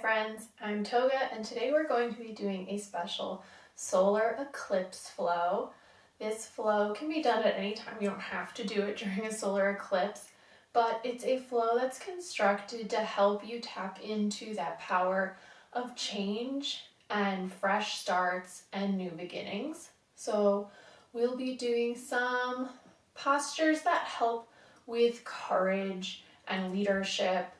friends, I'm Toga and today we're going to be doing a special solar eclipse flow. This flow can be done at any time, you don't have to do it during a solar eclipse, but it's a flow that's constructed to help you tap into that power of change and fresh starts and new beginnings. So we'll be doing some postures that help with courage and leadership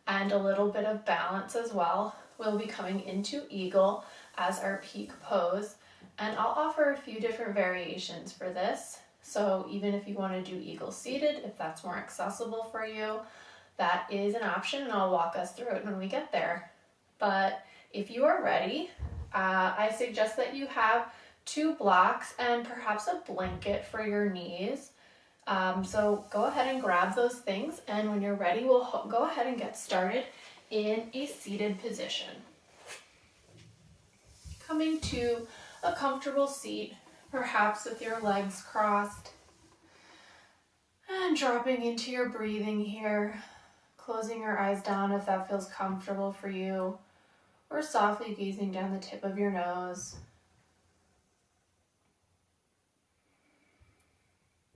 and a little bit of balance as well. We'll be coming into eagle as our peak pose, and I'll offer a few different variations for this. So even if you want to do eagle seated, if that's more accessible for you, that is an option, and I'll walk us through it when we get there. But if you are ready, I suggest that you have 2 blocks and perhaps a blanket for your knees. So go ahead and grab those things, and when you're ready, we'll go ahead and get started in a seated position. Coming to a comfortable seat, perhaps with your legs crossed, and dropping into your breathing here, closing your eyes down if that feels comfortable for you, or softly gazing down the tip of your nose.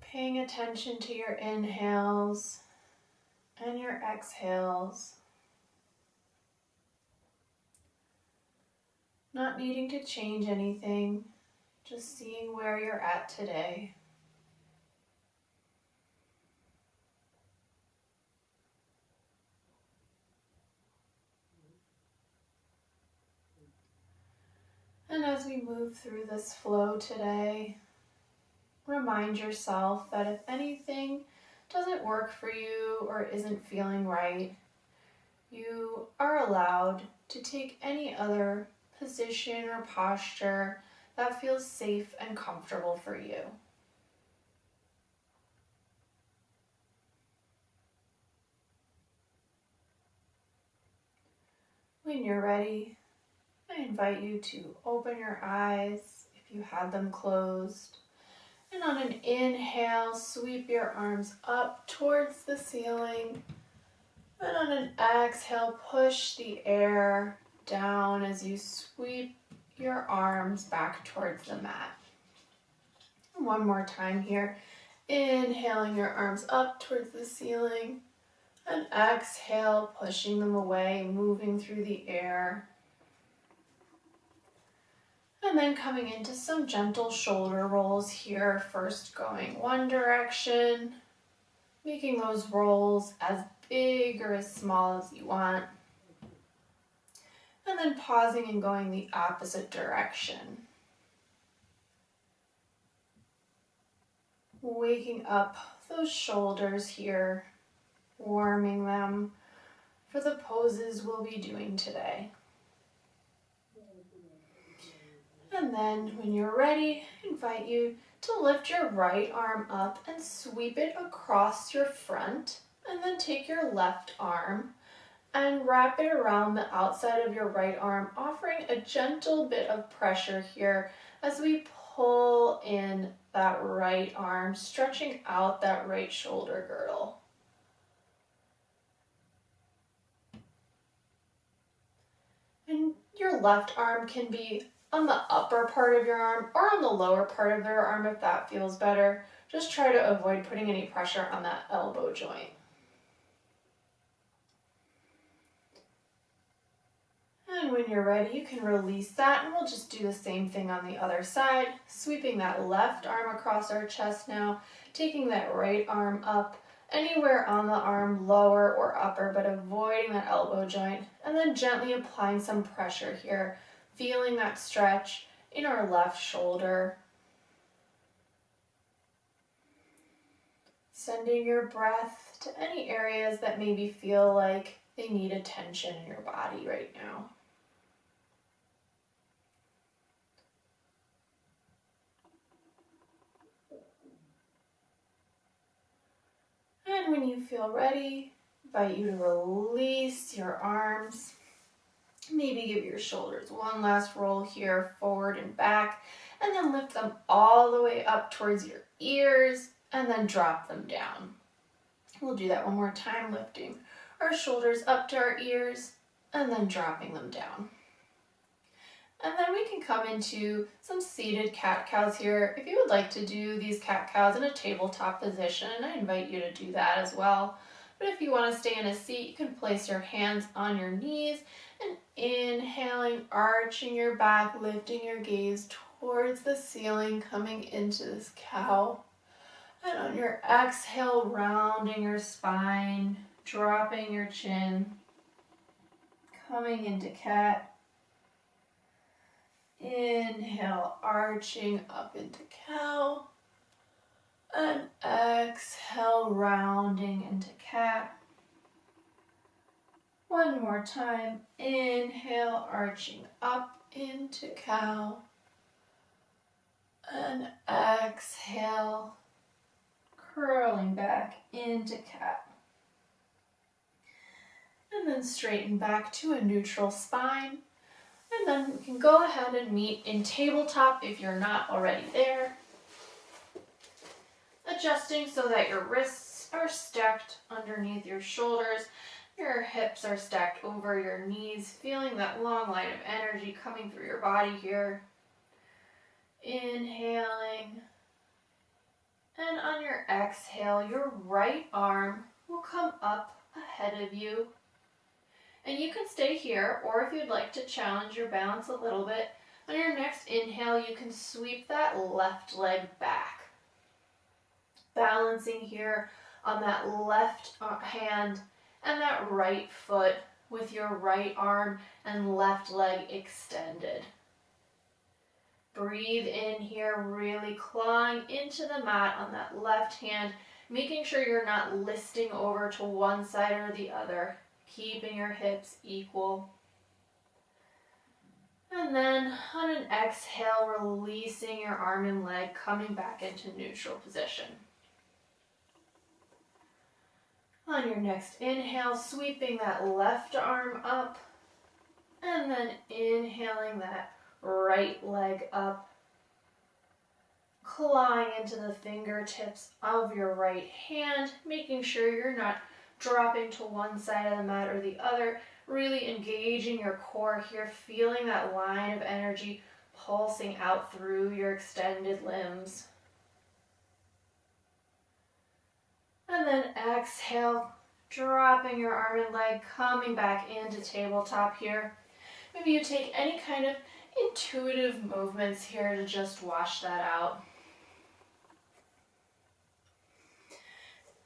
Paying attention to your inhales and your exhales. Not needing to change anything, just seeing where you're at today. And as we move through this flow today, remind yourself that if anything doesn't work for you or isn't feeling right, you are allowed to take any other position or posture that feels safe and comfortable for you. When you're ready, I invite you to open your eyes if you had them closed. And on an inhale, sweep your arms up towards the ceiling. And on an exhale, push the air down as you sweep your arms back towards the mat. One more time here. Inhaling your arms up towards the ceiling. And exhale, pushing them away, moving through the air. And then coming into some gentle shoulder rolls here, first going one direction, making those rolls as big or as small as you want, and then pausing and going the opposite direction. Waking up those shoulders here, warming them for the poses we'll be doing today. And then when you're ready, I invite you to lift your right arm up and sweep it across your front, and then take your left arm and wrap it around the outside of your right arm, offering a gentle bit of pressure here as we pull in that right arm, stretching out that right shoulder girdle. And your left arm can be on the upper part of your arm or on the lower part of your arm if that feels better. Just try to avoid putting any pressure on that elbow joint. And when you're ready, you can release that, and we'll just do the same thing on the other side, sweeping that left arm across our chest now, taking that right arm up, anywhere on the arm, lower or upper, but avoiding that elbow joint, and then gently applying some pressure here, feeling that stretch in our left shoulder. Sending your breath to any areas that maybe feel like they need attention in your body right now. And when you feel ready, I invite you to release your arms. Maybe give your shoulders one last roll here, forward and back, and then lift them all the way up towards your ears, and then drop them down. We'll do that one more time, lifting our shoulders up to our ears, and then dropping them down. And then we can come into some seated cat-cows here. If you would like to do these cat-cows in a tabletop position, I invite you to do that as well. But if you want to stay in a seat, you can place your hands on your knees and inhaling, arching your back, lifting your gaze towards the ceiling, coming into this cow. And on your exhale, rounding your spine, dropping your chin, coming into cat. Inhale, arching up into cow. And exhale, rounding into cat. One more time. Inhale, arching up into cow. And exhale, curling back into cat. And then straighten back to a neutral spine. And then we can go ahead and meet in tabletop if you're not already there. Adjusting so that your wrists are stacked underneath your shoulders, your hips are stacked over your knees, feeling that long line of energy coming through your body here. Inhaling. And on your exhale, your right arm will come up ahead of you. And you can stay here, or if you'd like to challenge your balance a little bit, on your next inhale, you can sweep that left leg back. Balancing here on that left hand and that right foot with your right arm and left leg extended. Breathe in here, really clawing into the mat on that left hand, making sure you're not listing over to one side or the other. Keeping your hips equal. And then on an exhale, releasing your arm and leg, coming back into neutral position. On your next inhale, sweeping that left arm up, and then inhaling that right leg up, clawing into the fingertips of your right hand, making sure you're not dropping to one side of the mat or the other, really engaging your core here, feeling that line of energy pulsing out through your extended limbs. And then exhale, dropping your arm and leg, coming back into tabletop here. Maybe you take any kind of intuitive movements here to just wash that out.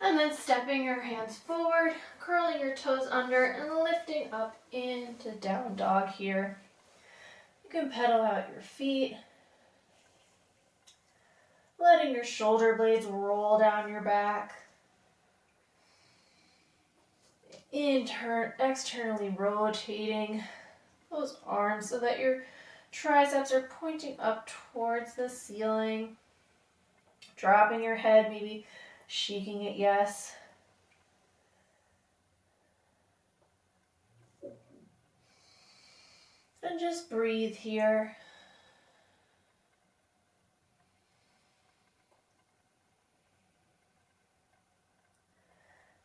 And then stepping your hands forward, curling your toes under, and lifting up into down dog here. You can pedal out your feet, letting your shoulder blades roll down your back. Externally rotating those arms so that your triceps are pointing up towards the ceiling. Dropping your head, maybe shaking it yes. And just breathe here.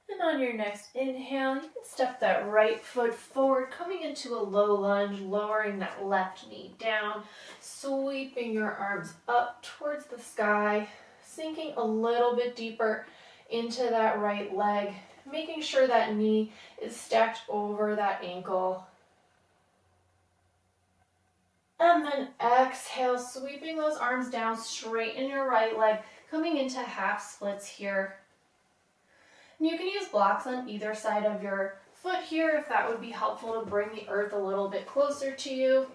And on your next inhale, you can step that right foot forward, coming into a low lunge, lowering that left knee down, sweeping your arms up towards the sky, sinking a little bit deeper into that right leg, making sure that knee is stacked over that ankle. And then exhale, sweeping those arms down, straighten your right leg, coming into half splits here. And you can use blocks on either side of your foot here if that would be helpful to bring the earth a little bit closer to you.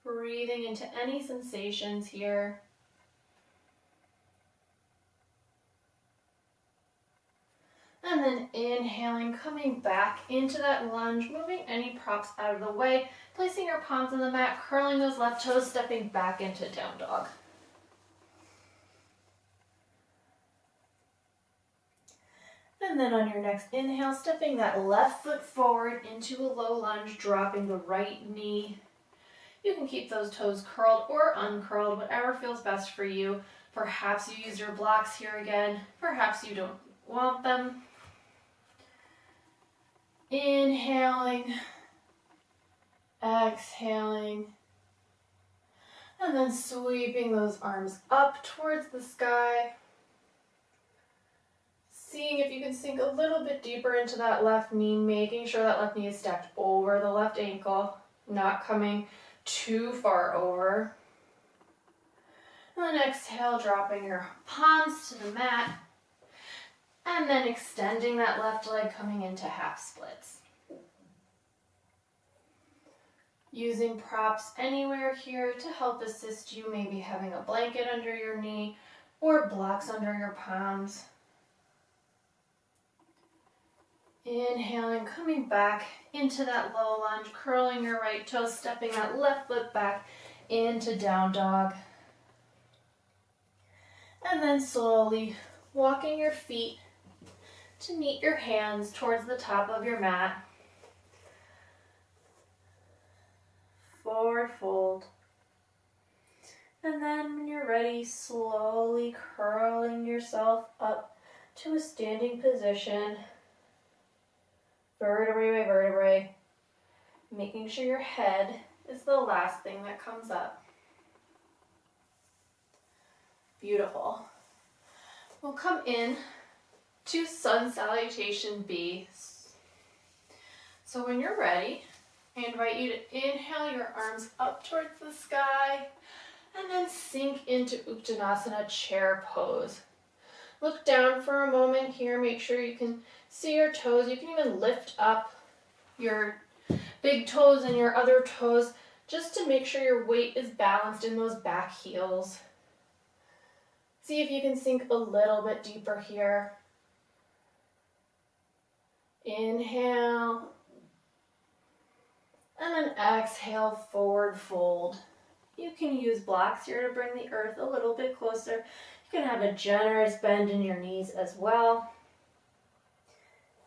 Breathing into any sensations here. And then inhaling, coming back into that lunge, moving any props out of the way, placing your palms on the mat, curling those left toes, stepping back into down dog. And then on your next inhale, stepping that left foot forward into a low lunge, dropping the right knee. You can keep those toes curled or uncurled, whatever feels best for you. Perhaps you use your blocks here again. Perhaps you don't want them. Inhaling, exhaling, and then sweeping those arms up towards the sky. Seeing if you can sink a little bit deeper into that left knee, making sure that left knee is stacked over the left ankle, not coming too far over. And then exhale, dropping your palms to the mat, and then extending that left leg, coming into half splits. Using props anywhere here to help assist you, maybe having a blanket under your knee or blocks under your palms. Inhaling, coming back into that low lunge, curling your right toes, stepping that left foot back into down dog. And then slowly walking your feet to meet your hands towards the top of your mat. Forward fold. And then when you're ready, slowly curling yourself up to a standing position. Vertebrae by vertebrae, making sure your head is the last thing that comes up. Beautiful. We'll come in to Sun Salutation B. So when you're ready, I invite you to inhale your arms up towards the sky and then sink into Uttanasana chair pose. Look down for a moment here. Make sure you can see your toes. You can even lift up your big toes and your other toes just to make sure your weight is balanced in those back heels. See if you can sink a little bit deeper here. Inhale. And then exhale, forward fold. You can use blocks here to bring the earth a little bit closer. You can have a generous bend in your knees as well.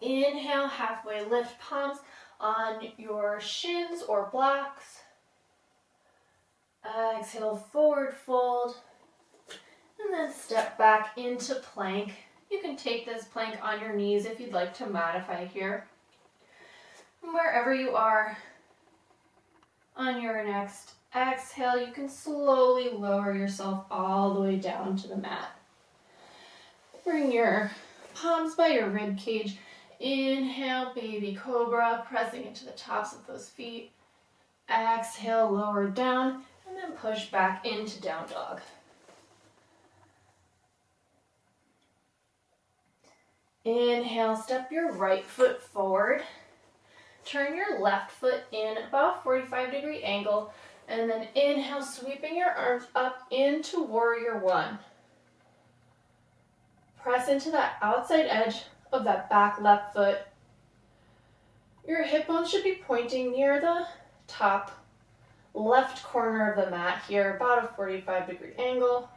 Inhale, halfway lift, palms on your shins or blocks. Exhale, forward fold. And then step back into plank. You can take this plank on your knees if you'd like to modify here. And wherever you are on your next exhale, you can slowly lower yourself all the way down to the mat. Bring your palms by your rib cage. Inhale, baby cobra, pressing into the tops of those feet. Exhale, lower down, and then push back into down dog. Inhale, step your right foot forward. Turn your left foot in about a 45-degree angle, and then inhale, sweeping your arms up into warrior one. Press into that outside edge of that back left foot. Your hip bones should be pointing near the top left corner of the mat here, about a 45-degree angle.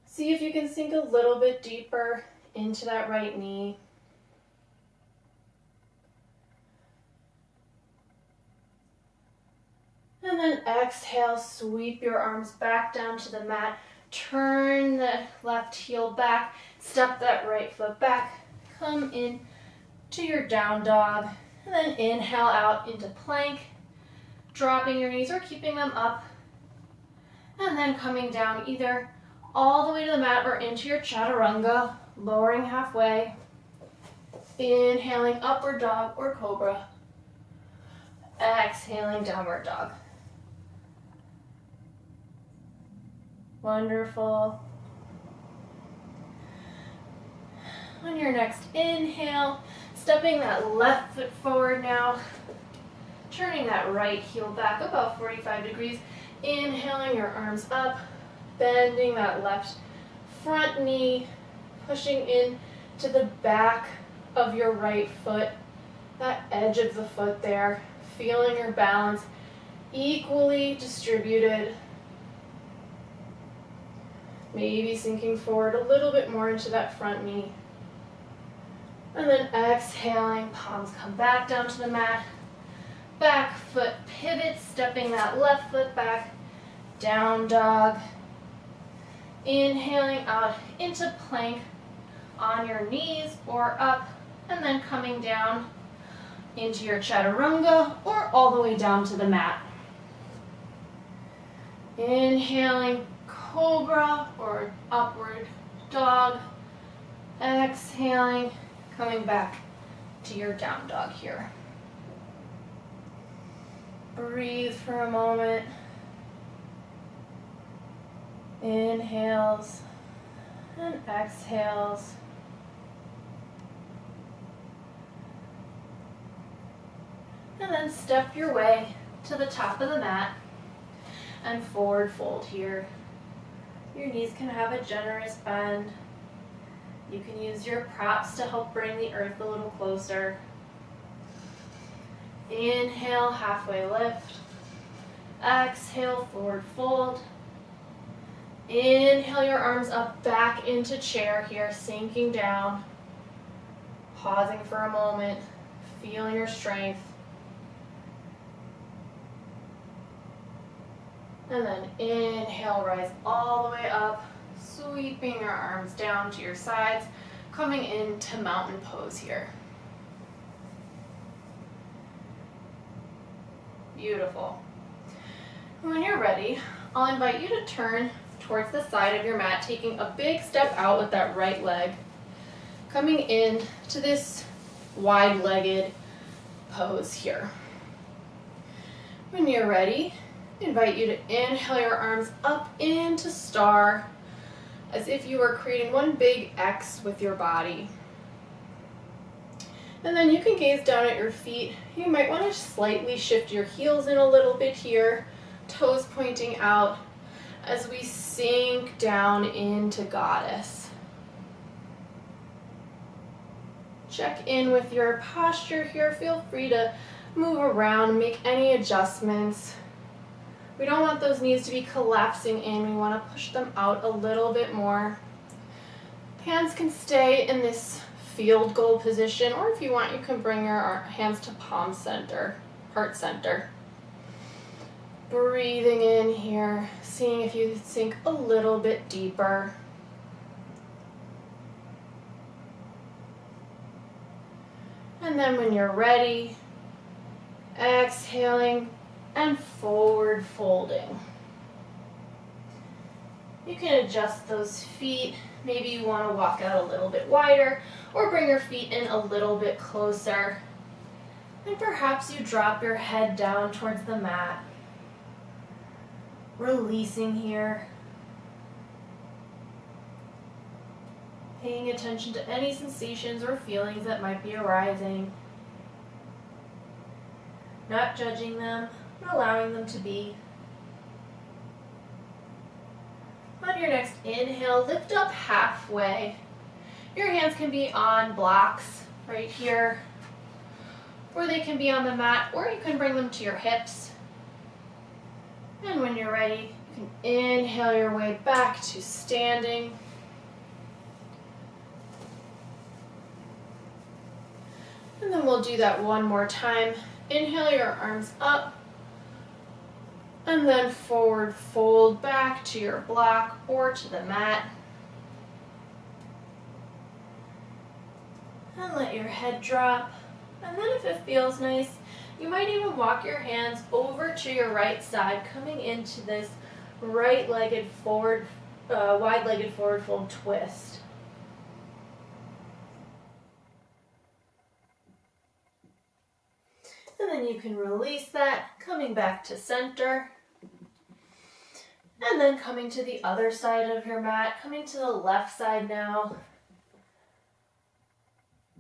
See if you can sink a little bit deeper into that right knee. And then exhale, sweep your arms back down to the mat. Turn the left heel back, step that right foot back, come in to your down dog, and then inhale out into plank, dropping your knees or keeping them up, and then coming down either all the way to the mat or into your chaturanga, lowering halfway, inhaling upward dog or cobra, exhaling downward dog. Wonderful. On your next inhale, stepping that left foot forward now, turning that right heel back about 45 degrees, inhaling your arms up, bending that left front knee, pushing in to the back of your right foot, that edge of the foot there, feeling your balance equally distributed. Maybe sinking forward a little bit more into that front knee. And then exhaling, palms come back down to the mat. Back foot pivot, stepping that left foot back, down dog. Inhaling out into plank, on your knees or up, and then coming down into your chaturanga or all the way down to the mat. Inhaling cobra or upward dog. Exhaling, coming back to your down dog here. Breathe for a moment. Inhales and exhales. And then step your way to the top of the mat and forward fold here. Your knees can have a generous bend. You can use your props to help bring the earth a little closer. Inhale, halfway lift. Exhale, forward fold. Inhale your arms up back into chair here, sinking down. Pausing for a moment, feeling your strength. And then inhale, rise all the way up, sweeping your arms down to your sides, coming into mountain pose here. Beautiful. When you're ready, I'll invite you to turn towards the side of your mat, taking a big step out with that right leg, coming in to this wide-legged pose here. When you're ready, I invite you to inhale your arms up into star, as if you were creating one big X with your body. And then you can gaze down at your feet. You might want to slightly shift your heels in a little bit here, toes pointing out, as we sink down into goddess. Check in with your posture here. Feel free to move around, make any adjustments. We don't want those knees to be collapsing in. We want to push them out a little bit more. Hands can stay in this field goal position, or if you want, you can bring your hands to palm center, heart center. Breathing in here, seeing if you sink a little bit deeper. And then when you're ready, exhaling and forward folding. You can adjust those feet. Maybe you want to walk out a little bit wider or bring your feet in a little bit closer. And perhaps you drop your head down towards the mat. Releasing here. Paying attention to any sensations or feelings that might be arising. Not judging them, but allowing them to be. On your next inhale, lift up halfway. Your hands can be on blocks right here, or they can be on the mat, or you can bring them to your hips. And when you're ready, you can inhale your way back to standing. And then we'll do that one more time. Inhale your arms up, and then forward fold back to your block or to the mat. And let your head drop. And then if it feels nice, you might even walk your hands over to your right side, coming into this right-legged forward, wide-legged forward fold twist. And then you can release that, coming back to center. And then coming to the other side of your mat, coming to the left side now.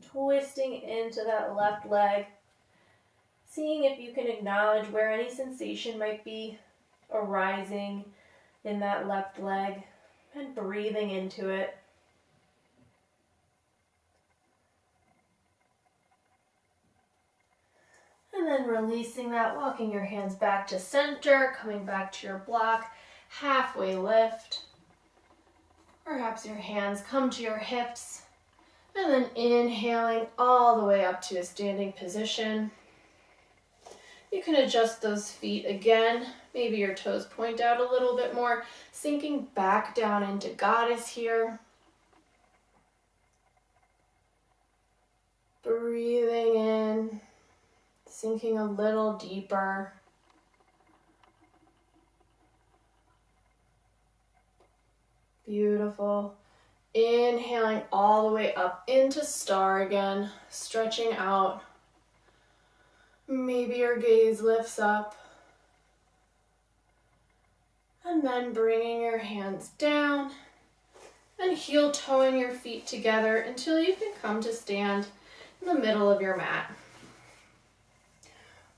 Twisting into that left leg. Seeing if you can acknowledge where any sensation might be arising in that left leg. And breathing into it. And then releasing that, walking your hands back to center, coming back to your block, halfway lift. Perhaps your hands come to your hips, and then inhaling all the way up to a standing position. You can adjust those feet again. Maybe your toes point out a little bit more, sinking back down into goddess here. sinking a little deeper. Beautiful. Inhaling all the way up into star again, stretching out. Maybe your gaze lifts up. And then bringing your hands down and heel toeing your feet together until you can come to stand in the middle of your mat.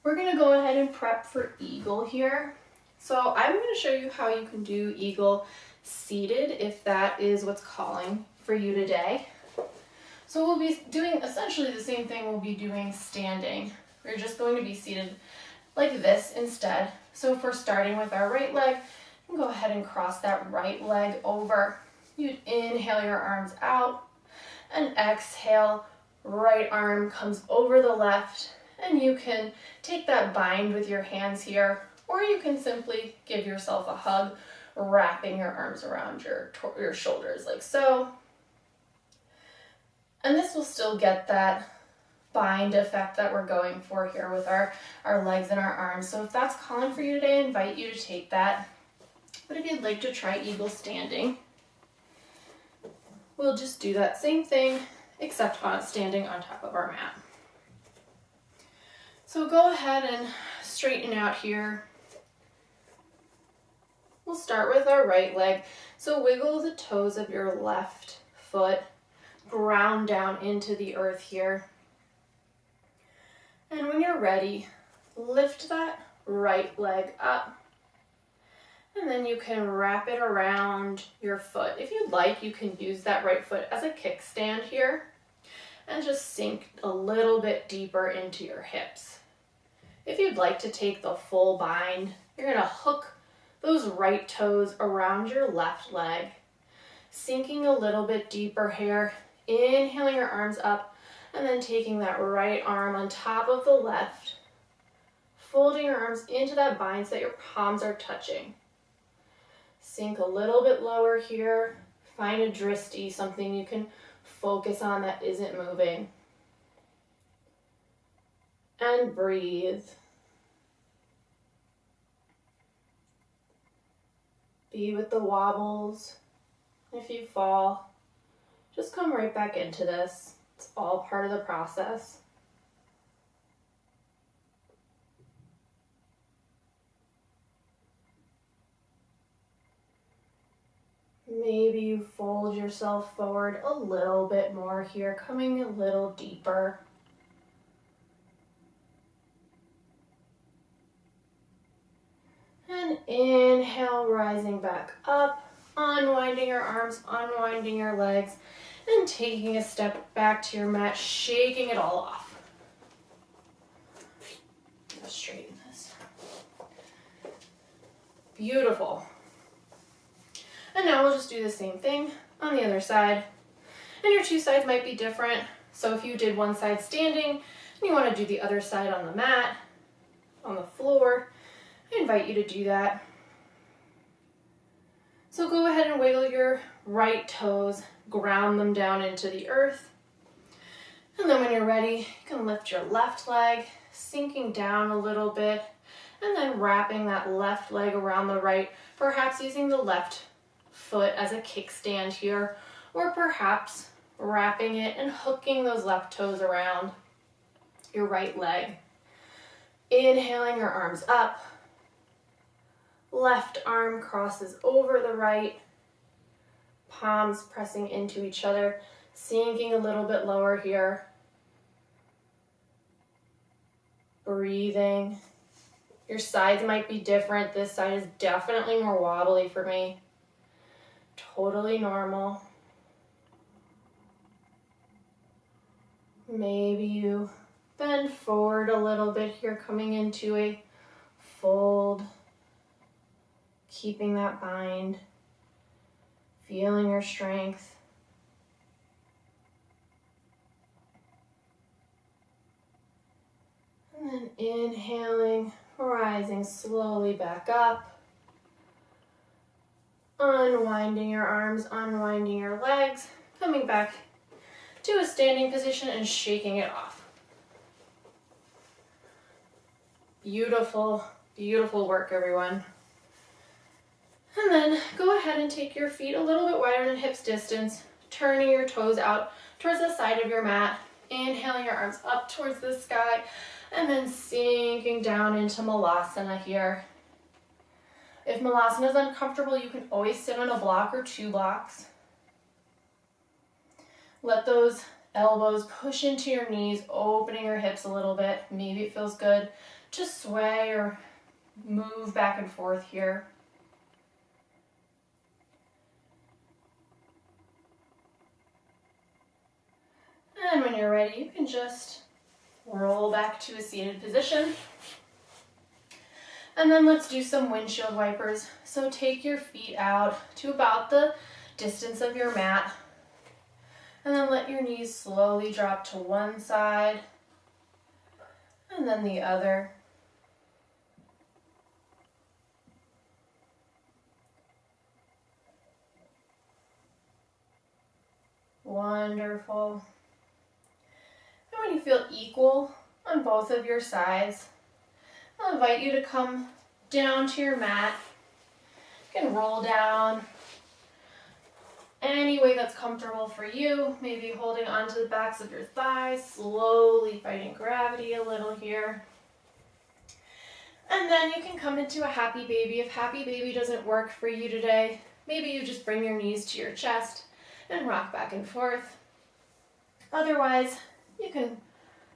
We're going to go ahead and prep for eagle here. So I'm going to show you how you can do eagle seated if that is what's calling for you today. So we'll be doing essentially the same thing we'll be doing standing. We're just going to be seated like this instead. So if we're starting with our right leg, you can go ahead and cross that right leg over. You'd inhale your arms out and exhale, right arm comes over the left, and you can take that bind with your hands here, or you can simply give yourself a hug, wrapping your arms around your shoulders like so. And this will still get that bind effect that we're going for here with our legs and our arms. So if that's calling for you today, I invite you to take that. But if you'd like to try eagle standing, we'll just do that same thing, except standing on top of our mat. So go ahead and straighten out here. We'll start with our right leg. So wiggle the toes of your left foot, ground down into the earth here. And when you're ready, lift that right leg up. And then you can wrap it around your foot. If you'd like, you can use that right foot as a kickstand here and just sink a little bit deeper into your hips. If you'd like to take the full bind, you're going to hook those right toes around your left leg, sinking a little bit deeper here, inhaling your arms up, and then taking that right arm on top of the left, folding your arms into that bind so that your palms are touching. Sink a little bit lower here. Find a drishti, something you can focus on that isn't moving. And breathe. Be with the wobbles. If you fall, just come right back into this. It's all part of the process. Maybe you fold yourself forward a little bit more here, coming a little deeper. And inhale, rising back up, unwinding your arms, unwinding your legs, and taking a step back to your mat, shaking it all off. Let's straighten this. Beautiful. And now we'll just do the same thing on the other side. And your two sides might be different. So if you did one side standing and you want to do the other side on the mat, on the floor, I invite you to do that. So go ahead and wiggle your right toes, ground them down into the earth. And then when you're ready, you can lift your left leg, sinking down a little bit, and then wrapping that left leg around the right, perhaps using the left foot as a kickstand here, or perhaps wrapping it and hooking those left toes around your right leg. Inhaling your arms up. Left arm crosses over the right, palms pressing into each other, sinking a little bit lower here. Breathing. Your sides might be different. This side is definitely more wobbly for me. Totally normal. Maybe you bend forward a little bit here, coming into a fold. Keeping that bind, feeling your strength. And then inhaling, rising slowly back up. Unwinding your arms, unwinding your legs, coming back to a standing position and shaking it off. Beautiful, beautiful work, everyone. And then go ahead and take your feet a little bit wider than hips distance, turning your toes out towards the side of your mat, inhaling your arms up towards the sky, and then sinking down into Malasana here. If Malasana is uncomfortable, you can always sit on a block or 2 blocks. Let those elbows push into your knees, opening your hips a little bit. Maybe it feels good to sway or move back and forth here. And when you're ready, you can just roll back to a seated position. And then let's do some windshield wipers. So take your feet out to about the distance of your mat. And then let your knees slowly drop to one side and then the other. Wonderful. And when you feel equal on both of your sides, I'll invite you to come down to your mat. You can roll down any way that's comfortable for you, maybe holding onto the backs of your thighs, slowly fighting gravity a little here. And then you can come into a happy baby. If happy baby doesn't work for you today, maybe you just bring your knees to your chest and rock back and forth. Otherwise, you can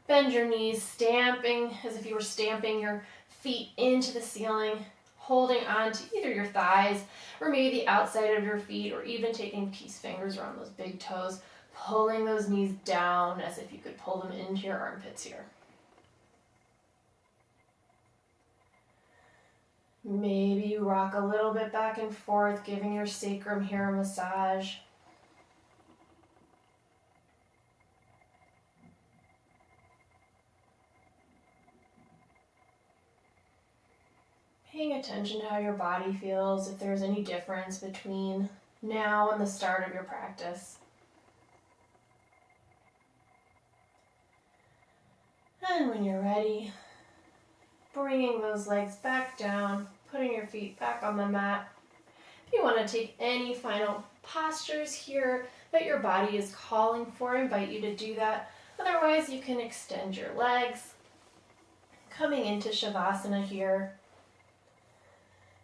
bend your knees, stamping as if you were stamping your feet into the ceiling, holding on to either your thighs or maybe the outside of your feet, or even taking peace fingers around those big toes, pulling those knees down as if you could pull them into your armpits here. Maybe you rock a little bit back and forth, giving your sacrum here a massage. Paying attention to how your body feels, if there's any difference between now and the start of your practice. And when you're ready, bringing those legs back down, putting your feet back on the mat. If you want to take any final postures here that your body is calling for, I invite you to do that. Otherwise, you can extend your legs, coming into Shavasana here.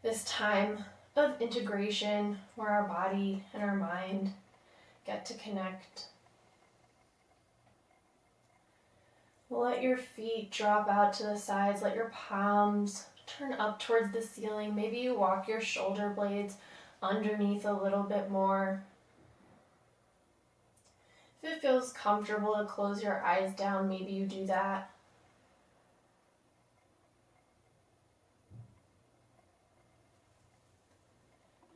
This time of integration where our body and our mind get to connect. Let your feet drop out to the sides. Let your palms turn up towards the ceiling. Maybe you walk your shoulder blades underneath a little bit more. If it feels comfortable to close your eyes down, maybe you do that.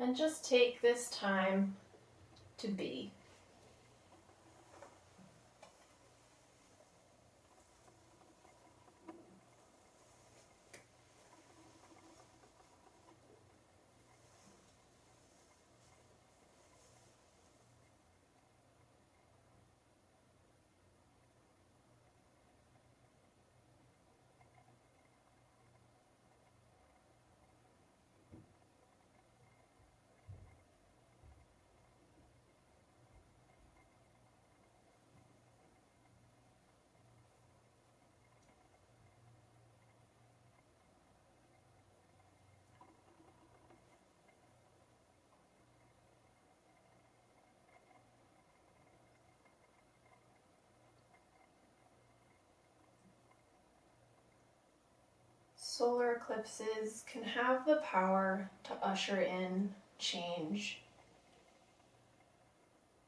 And just take this time to be. Solar eclipses can have the power to usher in change,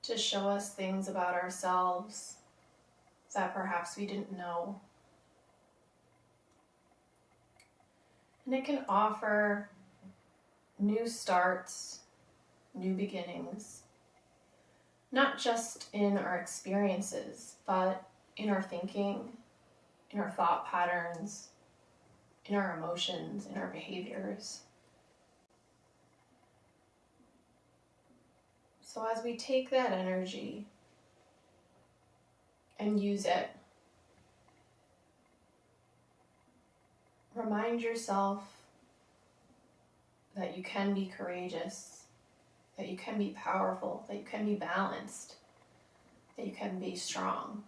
to show us things about ourselves that perhaps we didn't know. And it can offer new starts, new beginnings, not just in our experiences, but in our thinking, in our thought patterns, in our emotions, in our behaviors. So as we take that energy and use it, remind yourself that you can be courageous, that you can be powerful, that you can be balanced, that you can be strong.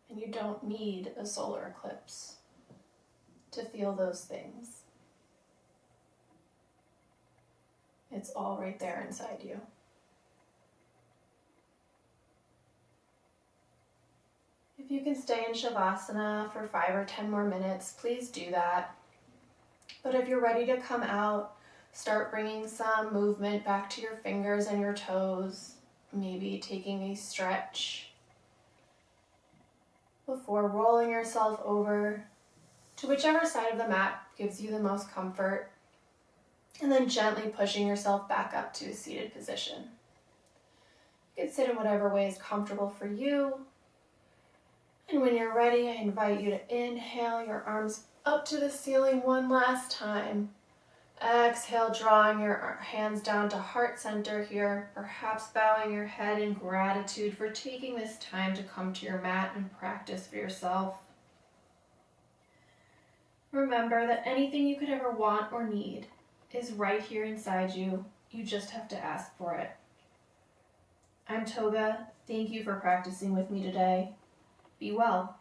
And you don't need a solar eclipse to feel those things. It's all right there inside you. If you can stay in Shavasana for 5 or 10 more minutes, please do that. But if you're ready to come out, start bringing some movement back to your fingers and your toes, maybe taking a stretch before rolling yourself over to whichever side of the mat gives you the most comfort, and then gently pushing yourself back up to a seated position. You can sit in whatever way is comfortable for you. And when you're ready, I invite you to inhale your arms up to the ceiling one last time. Exhale, drawing your hands down to heart center here, perhaps bowing your head in gratitude for taking this time to come to your mat and practice for yourself. Remember that anything you could ever want or need is right here inside you. You just have to ask for it. I'm Toga. Thank you for practicing with me today. Be well.